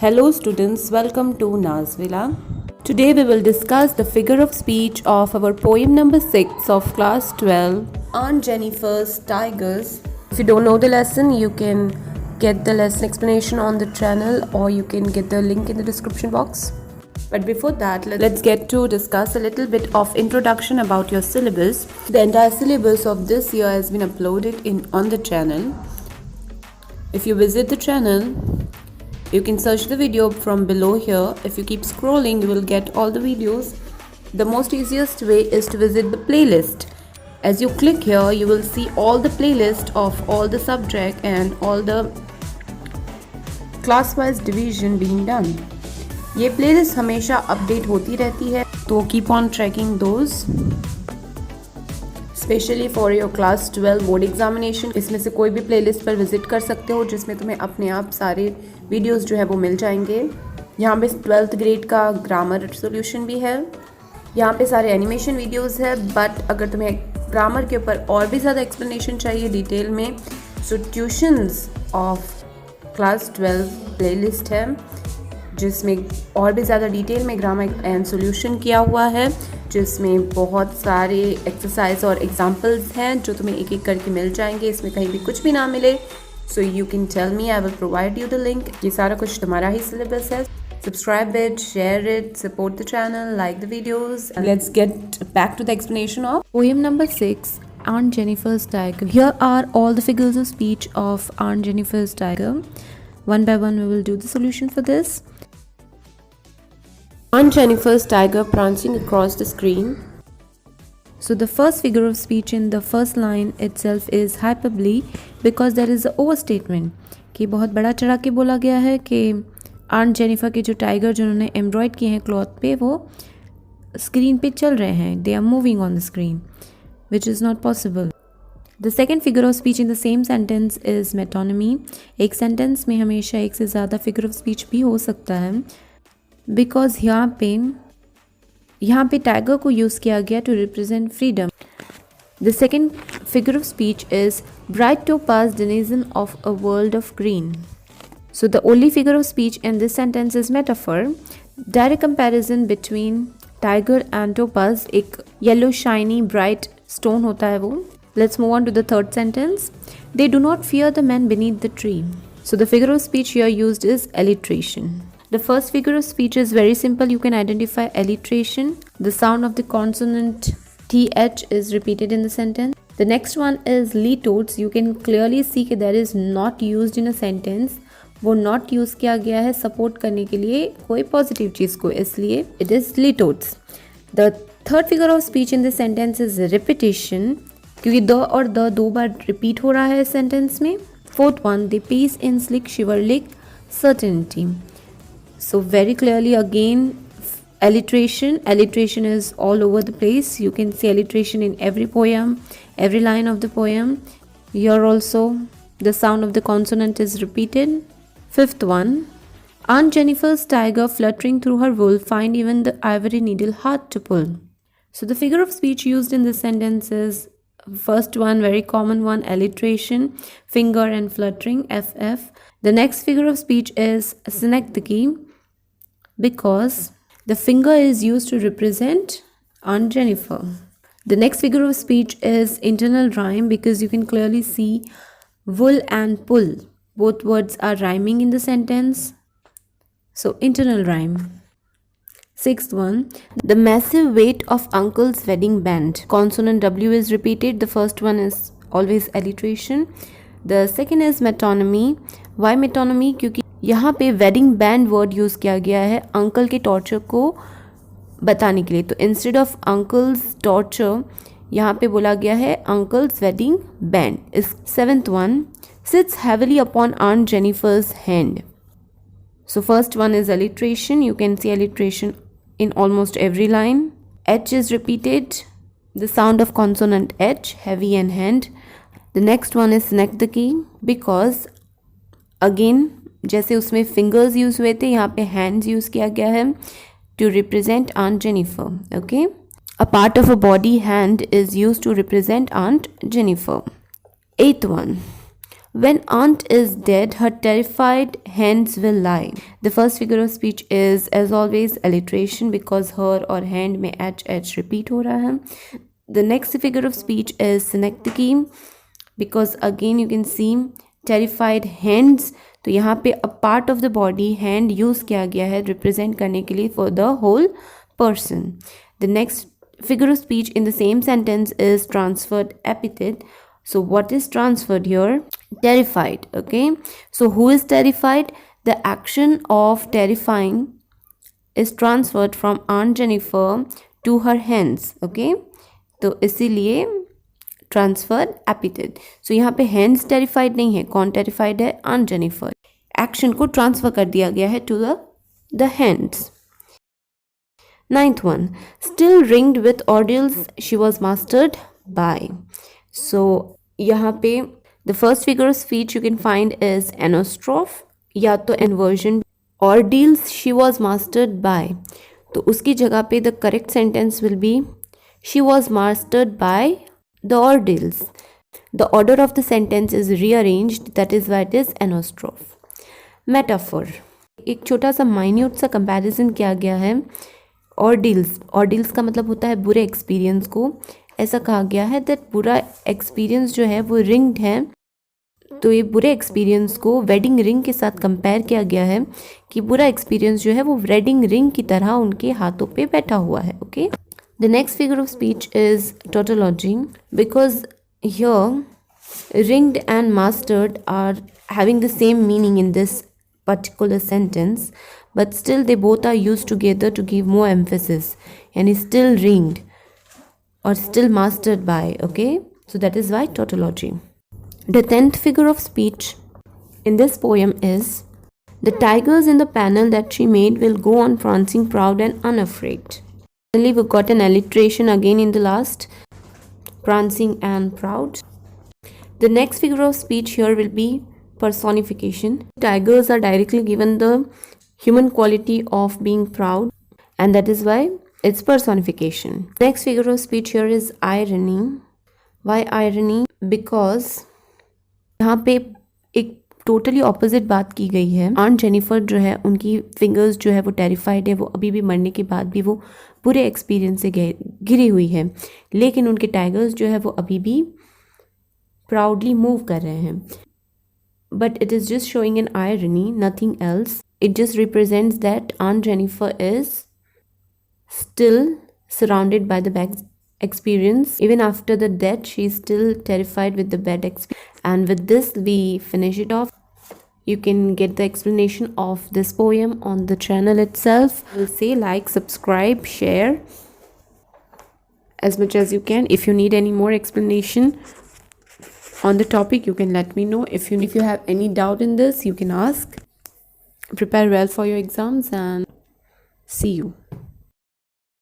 Hello students, welcome to Naazvilla. Today we will discuss the figure of speech of our poem number 6 of class 12, Aunt Jenifer's Tingers. If you don't know the lesson, you can get the lesson explanation on the channel or you can get the link in the description box. But before that, let's get to discuss a little bit of introduction about your syllabus. The entire syllabus of this year has been uploaded on the channel. If you visit the channel, you can search the video from below here. If you keep scrolling, you will get all the videos. The most easiest way is to visit the playlist. As you click here, you will see all the playlist of all the subject and all the class-wise division being done. ये playlist हमेशा update होती रहती है, तो keep on tracking those. Specially for your class 12 board examination, इसमें से कोई भी प्लेलिस्ट पर विजिट कर सकते हो जिसमें तुम्हें अपने आप सारे वीडियोस जो है वो मिल जाएंगे. यहाँ पे 12th ग्रेड का ग्रामर सॉल्यूशन भी है, यहाँ पे सारे एनिमेशन वीडियोस है. बट अगर तुम्हें ग्रामर के ऊपर और भी ज़्यादा एक्सप्लेनेशन चाहिए डिटेल में, सो ट्यूशंस ऑफ क्लास 12 प्लेलिस्ट है जिसमें और भी ज़्यादा डिटेल में ग्रामर एंड सॉल्यूशन किया हुआ है, जिसमें बहुत सारे एक्सरसाइज और एग्जांपल्स हैं जो तुम्हें एक एक करके मिल जाएंगे. इसमें कहीं भी कुछ भी ना मिले, so you can tell me, I will provide you the link. ये सारा कुछ तुम्हारा ही सिलेबस है. Subscribe it, share it, support the channel, like the videos. Let's get back to the explanation of poem number 6, Aunt Jenifer's Tiger. Here are all the figures of speech of Aunt Jenifer's Tiger. One by one we will do the solution for this. Aunt Jenifer's tiger prancing across the screen. So the first figure of speech in the first line itself is hyperbole because there is an overstatement कि बहुत बड़ा चढ़ा के बोला गया है कि Aunt Jenifer के जो टाइगर जिन्होंने एम्ब्रॉयड किए हैं क्लॉथ पे, वो स्क्रीन पे चल रहे हैं. They are moving on the screen, which is not possible. The second figure of speech in the same sentence is metonymy. एक सेंटेंस में हमेशा एक से ज़्यादा figure of speech भी हो सकता है, बिकॉज यहाँ पे टाइगर को यूज़ किया गया to represent freedom. The second figure of speech is bright topaz denizen of a world of green. So the only figure of speech in this sentence is metaphor. Direct comparison between tiger and topaz, एक yellow shiny bright stone होता है वो. Let's move on to the third sentence. They do not fear the man beneath the tree. So the figure of speech here used is alliteration. The first figure of speech is very simple. You can identify alliteration. The sound of the consonant th is repeated in the sentence. The next one is litotes. You can clearly see that there is not used in a sentence. वो not use किया गया है support करने के लिए कोई positive चीज़ को, इसलिए it is litotes. The third figure of speech in this sentence is repetition, क्योंकि the और the दो बार repeat हो रहा है इस sentence में. Fourth one, the peace in slick shiver lick certainty. So very clearly again alliteration is all over the place. You can see alliteration in every poem, every line of the poem. Here also the sound of the consonant is repeated. Fifth one, Aunt Jenifer's tiger fluttering through her wool find even the ivory needle hard to pull. So the figure of speech used in this sentence is first one, very common one, alliteration, finger and fluttering, ff. The next figure of speech is synecdoche because the finger is used to represent Aunt Jenifer. The next figure of speech is internal rhyme because you can clearly see wool and pull. Both words are rhyming in the sentence. So internal rhyme. Sixth one, the massive weight of uncle's wedding band. Consonant W is repeated. The first one is always alliteration. The second is metonymy. Why metonymy? क्योंकि यहाँ पे wedding band word use किया गया है uncle के torture को बताने के लिए. तो इंस्टेड ऑफ अंकल्स टॉर्चर यहाँ पे बोला गया है अंकल्स वेडिंग बैंड. इस seventh one, sits heavily upon aunt Jennifer's hand. So first one is alliteration. You can see alliteration in almost every line. H is repeated. The sound of consonant H, heavy and hand. The next one is synecdoche because again जैसे उसमें fingers use हुए थे, यहाँ पे hands use किया गया है to represent aunt Jennifer. Okay, a part of a body hand is use to represent aunt Jennifer. Eighth one, When aunt is dead, her terrified hands will lie. The first figure of speech is, as always, alliteration because her or hand में h repeat हो रहा है. The next figure of speech is synecdoche because again you can see terrified hands. तो यहाँ पे a part of the body hand use किया गया है represent करने के लिए for the whole person. The next figure of speech in the same sentence is transferred epithet. So what is transferred here? Terrified. Okay, so who is terrified? The action of terrifying is transferred from Aunt Jenifer to her hands. Okay, तो इसीलिए transferred epithet. So यहाँ पे hands terrified नहीं है. कौन terrified है? Aunt Jenifer. Action को transfer कर दिया गया है to the hands. Ninth one, still ringed with ordeals, she was mastered by. So यहाँ पे the first figure of speech you can find is Anastrophe या तो inversion. Ordeals she was mastered by. तो उसकी जगह पे the correct sentence will be she was mastered by the ordeals. The order of the sentence is rearranged, that is why it is Anastrophe. Metaphor. एक छोटा सा minute सा comparison किया गया है. ऑर्डिल्स का मतलब होता है बुरे एक्सपीरियंस को. ऐसा कहा गया है दैट बुरा एक्सपीरियंस जो है वो रिंग्ड है. तो ये बुरे एक्सपीरियंस को वेडिंग रिंग के साथ कंपेयर किया गया है कि बुरा एक्सपीरियंस जो है वो वेडिंग रिंग की तरह उनके हाथों पे बैठा हुआ है. Okay, the next figure of speech is tautology because here ringed and mastered are having the same meaning in this particular sentence, but still they both are used together to give more emphasis. And is still ringed or still mastered by. Okay, so that is why tautology. The 10th figure of speech in this poem is the tigers in the panel that she made will go on prancing proud and unafraid. Finally, we got an alliteration again in the last, prancing and proud. The next figure of speech here will be personification. Tigers are directly given the human quality of being proud, and that is why it's personification. Next figure of speech here is irony. Why irony? Because यहाँ पे एक totally opposite बात की गई है. Aunt Jennifer जो है उनकी फिंगर्स जो है वो टेरिफाइड है. वो अभी भी मरने के बाद भी वो बुरे एक्सपीरियंस से घिरी हुई है, लेकिन उनके टाइगर्स जो है वो अभी भी प्राउडली मूव कर रहे हैं. But it is just showing an irony, nothing else. It just represents that Aunt Jenifer is still surrounded by the bad experience. Even after the death, she is still terrified with the bad experience. And with this, we finish it off. You can get the explanation of this poem on the channel itself. I will say like, subscribe, share as much as you can. If you need any more explanation on the topic, you can let me know. If you have any doubt in this, you can ask. Prepare well for your exams and see you.